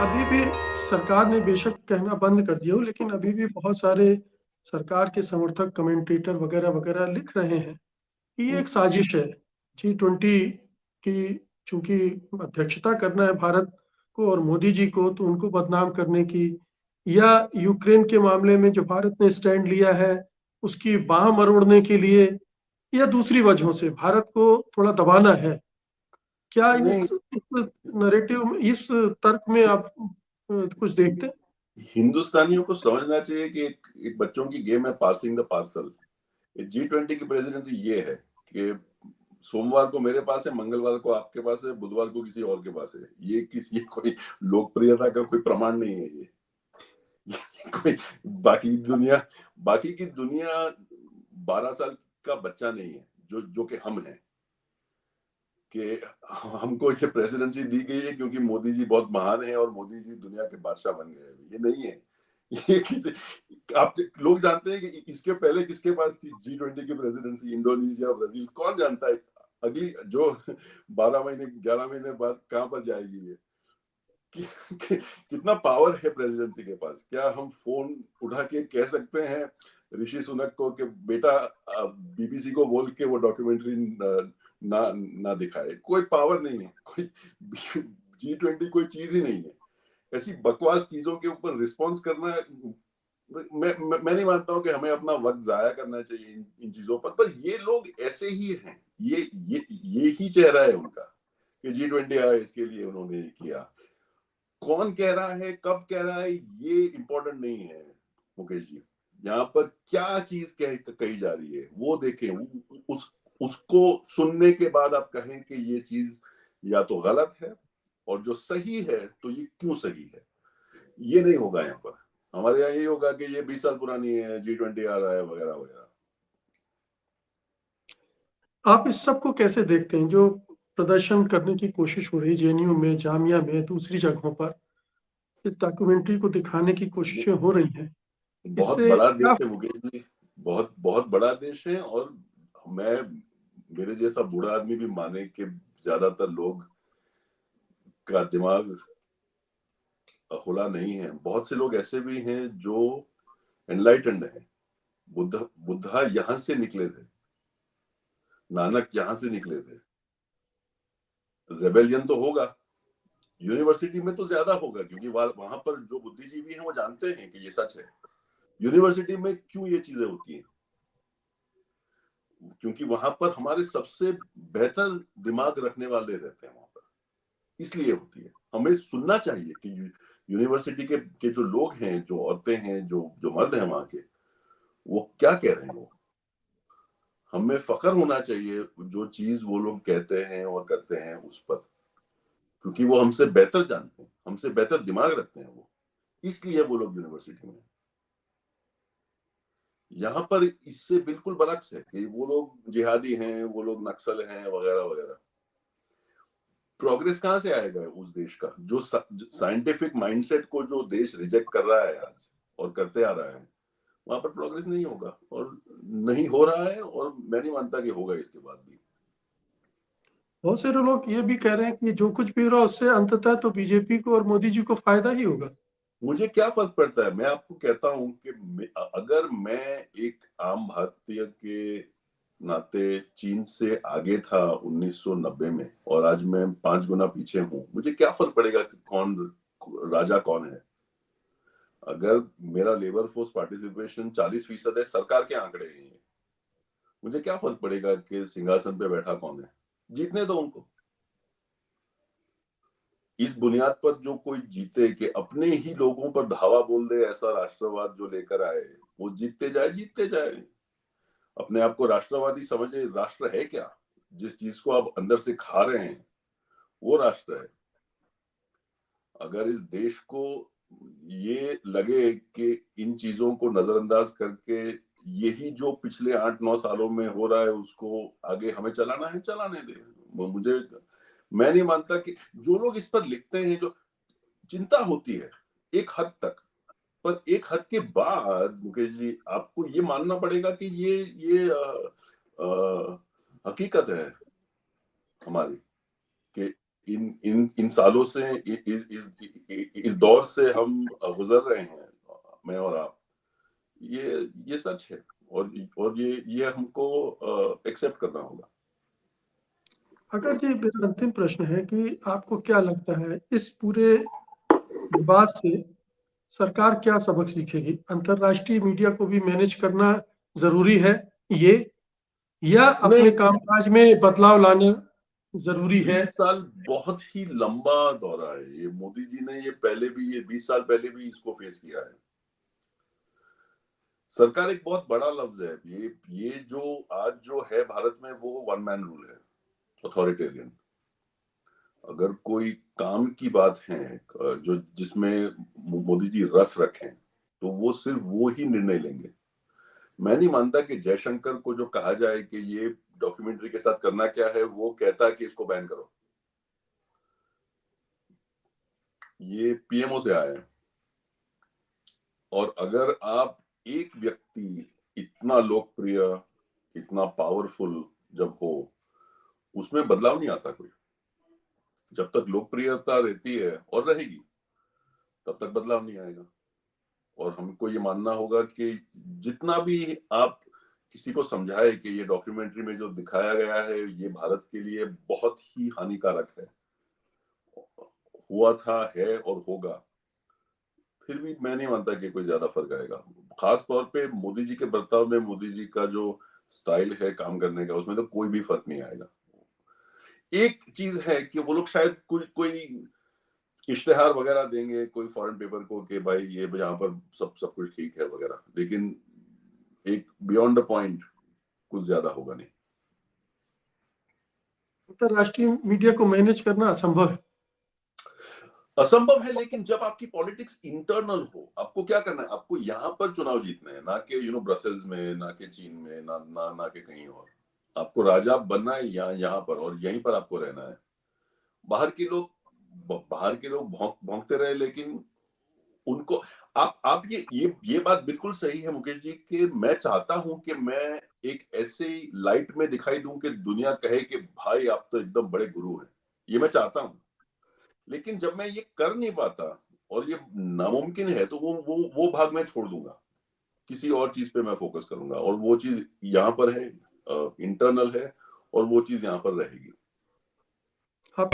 अभी भी सरकार ने बेशक कहना बंद कर दिया हो, लेकिन अभी भी बहुत सारे सरकार के समर्थक कमेंटेटर वगैरह वगैरह लिख रहे हैं कि ये एक साजिश है। G20 की चूंकि अध्यक्षता करना है भारत को और मोदी जी को, तो उनको बदनाम करने की, या यूक्रेन के मामले में जो भारत ने स्टैंड लिया है उसकी बाह मरोड़ने के लिए, या दूसरी वजहों से भारत को थोड़ा दबाना है। क्या नहीं, इस नैरेटिव में, इस तर्क में आप कुछ देखते हैं? हिंदुस्तानियों को समझना चाहिए कि एक बच्चों की गेम है पासिंग द पार्सल। G20 की प्रेसिडेंसी ये है कि सोमवार को मेरे पास है, मंगलवार को आपके पास है, बुधवार को किसी और के पास है। ये कोई लोकप्रियता का कोई प्रमाण नहीं है। ये कोई बाकी की दुनिया 12 साल का बच्चा नहीं है जो कि हम हैं, कि हमको ये प्रेसिडेंसी दी गई है क्योंकि मोदी जी बहुत महान है और मोदी जी दुनिया के बादशाह बन गए। ये नहीं है। ये आप लोग जानते हैं कि इसके पहले किसके पास थी G20 की प्रेसिडेंसी? इंडोनेशिया, ब्राजील, कौन जानता है अगली जो 12 महीने 11 महीने बाद कहां पर जाएगी ये? कितना पावर है प्रेसिडेंसी के पास? क्या हम फोन उठा के कह सकते हैं ऋषि सुनक को कि बेटा बीबीसी को बोल के वो डॉक्यूमेंट्री ना दिखाए? कोई पावर नहीं है। कोई G20 कोई चीज ही नहीं है। ऐसी बकवास चीजों के ऊपर रिस्पॉन्स करना, मैं नहीं मानता हूं कि हमें अपना वक्त जाया करना चाहिए इन चीजों पर ये लोग ऐसे ही हैं। ये ही चेहरा है उनका कि G20 आया इसके लिए उन्होंने किया। कौन कह रहा है, कब कह रहा है, ये इंपॉर्टेंट नहीं है मुकेश जी। यहाँ पर क्या चीज कही जा रही है वो देखें। उसको सुनने के बाद आप कहें कि ये चीज या तो गलत है, और जो सही है तो ये क्यों सही है। ये नहीं होगा यहाँ पर। हमारे यहाँ यही होगा कि ये 20 साल पुरानी है, G20 आ रहा है वगैरह वगैरह। आप इस सब को कैसे देखते हैं, जो प्रदर्शन करने की कोशिश हो रही है जेएनयू में, जामिया में, दूसरी जगहों पर इस डॉक्यूमेंट्री को दिखाने की कोशिशें हो रही हैं? बहुत इससे बड़ा देश क्या? है मुकेश जी। बहुत बहुत बड़ा देश है। और मैं मेरे जैसा बूढ़ा आदमी भी माने कि ज्यादातर लोग का दिमाग खुला नहीं है। बहुत से लोग ऐसे भी हैं जो एनलाइटेंड हैं। बुद्धा यहां से निकले थे, नानक यहां से निकले थे। रेबेलियन तो होगा, यूनिवर्सिटी में तो ज्यादा होगा, क्योंकि वहां पर जो बुद्धिजीवी हैं वो जानते हैं कि ये सच है। यूनिवर्सिटी में क्यों ये चीजें होती हैं? क्योंकि वहां पर हमारे सबसे बेहतर दिमाग रखने वाले रहते हैं वहां पर, इसलिए होती है। हमें सुनना चाहिए कि यूनिवर्सिटी के जो लोग हैं, जो औरतें हैं, जो जो मर्द हैं वहां के, वो क्या कह रहे हैं। वो हमें फख्र होना चाहिए जो चीज वो लोग कहते हैं और करते हैं उस पर, क्योंकि वो हमसे बेहतर जानते हैं, हमसे बेहतर दिमाग रखते हैं वो, इसलिए वो लोग यूनिवर्सिटी में। यहाँ पर इससे बिल्कुल बरक्स है कि वो लोग जिहादी हैं, वो लोग नक्सल हैं वगैरह वगैरह। प्रोग्रेस कहां से आएगा उस देश का जो साइंटिफिक माइंडसेट को जो देश रिजेक्ट कर रहा है आज और करते आ रहा है? वहां पर प्रोग्रेस नहीं होगा, और नहीं हो रहा है, और मैं नहीं मानता कि होगा इसके बाद भी। बहुत से लोग ये भी कह रहे हैं कि जो कुछ भी हो रहा है उससे अंततः तो बीजेपी को और मोदी जी को फायदा ही होगा। मुझे क्या फर्क पड़ता है? मैं आपको कहता हूं कि अगर मैं एक आम भारतीय के नाते चीन से आगे था 1990 में, और आज मैं 5 गुना पीछे हूं, मुझे क्या फर्क पड़ेगा कि कौन राजा कौन है? अगर मेरा लेबर फोर्स पार्टिसिपेशन 40% है, सरकार के आंकड़े हैं ये, मुझे क्या फर्क पड़ेगा कि सिंहासन पे बैठा कौन है? जीतने दो उनको। इस बुनियाद पर जो कोई जीते कि अपने ही लोगों पर धावा बोल दे, ऐसा राष्ट्रवाद जो लेकर आए, वो जीतते जाए। अपने आप को राष्ट्रवादी समझे। राष्ट्र है क्या? जिस चीज को आप अंदर से खा रहे हैं वो राष्ट्र है। अगर इस देश को ये लगे कि इन चीजों को नजरअंदाज करके यही जो पिछले 8-9 सालों में हो रहा है उसको आगे हमें चलाना है, चलाने दे। मैं नहीं मानता कि जो लोग इस पर लिखते हैं, जो चिंता होती है एक हद तक, पर एक हद के बाद मुकेश जी आपको ये मानना पड़ेगा कि ये हकीकत है हमारी, कि इन सालों से इस दौर से हम गुजर रहे हैं, मैं और आप, ये सच है, और ये हमको एक्सेप्ट करना होगा। अगर जी मेरा अंतिम प्रश्न है कि आपको क्या लगता है इस पूरे विवाद से सरकार क्या सबक सीखेगी? अंतर्राष्ट्रीय मीडिया को भी मैनेज करना ज़रूरी है ये, या अपने नहीं, कामकाज में बदलाव लाना ज़रूरी है? 20 साल बहुत ही लंबा दौरा है। ये मोदी जी ने ये 20 साल पहले भी इसको फेस किया है। सरकार एक बहुत बड़ा लफ्ज है। ये जो आज जो है भारत में, वो वन मैन रूल है, अथॉरिटेरियन। अगर कोई काम की बात है जो जिसमें मोदी जी रस रखें, तो वो सिर्फ वो ही निर्णय लेंगे। मैं नहीं मानता कि जयशंकर को जो कहा जाए कि ये डॉक्यूमेंट्री के साथ करना क्या है, वो कहता है कि इसको बैन करो। ये पीएमओ से आया है। और अगर आप एक व्यक्ति इतना लोकप्रिय, इतना पावरफुल जब हो, उसमें बदलाव नहीं आता कोई। जब तक लोकप्रियता रहती है और रहेगी, तब तक बदलाव नहीं आएगा। और हमको ये मानना होगा कि जितना भी आप किसी को समझाए कि ये डॉक्यूमेंट्री में जो दिखाया गया है ये भारत के लिए बहुत ही हानिकारक है, हुआ था, है और होगा, फिर भी मैं नहीं मानता कि कोई ज्यादा फर्क आएगा। खास तौर पे मोदी जी के बर्ताव में, मोदी जी का जो स्टाइल है काम करने का, उसमें तो कोई भी फर्क नहीं आएगा। एक चीज है कि वो लोग शायद कोई इश्तेहार वगैरह देंगे कोई फॉरेन पेपर को कि भाई ये यहाँ पर सब कुछ ठीक है वगैरह, लेकिन एक बियॉन्ड द पॉइंट कुछ ज्यादा होगा नहीं। अंतर्राष्ट्रीय मीडिया को मैनेज करना असंभव है। असंभव है, लेकिन जब आपकी पॉलिटिक्स इंटरनल हो, आपको क्या करना है? आपको यहाँ पर चुनाव जीतने हैं, ना कि ब्रसेल्स में, ना कि चीन में, ना कि कहीं और। आपको राजा बनना है यहाँ पर, और यहीं पर आपको रहना है। बाहर के लोग भौंकते रहे, लेकिन उनको आप ये बात बिल्कुल सही है मुकेश जी, कि मैं चाहता हूं कि मैं एक ऐसे लाइट में दिखाई दूं कि दुनिया कहे कि भाई आप तो एकदम बड़े गुरु हैं। ये मैं चाहता हूं, लेकिन जब मैं ये कर नहीं पाता और ये नामुमकिन है, तो वो भाग मैं छोड़ दूंगा, किसी और चीज पे मैं फोकस करूंगा, और वो चीज यहाँ पर है, इंटरनल है, और वो चीज यहाँ पर रहेगी। आप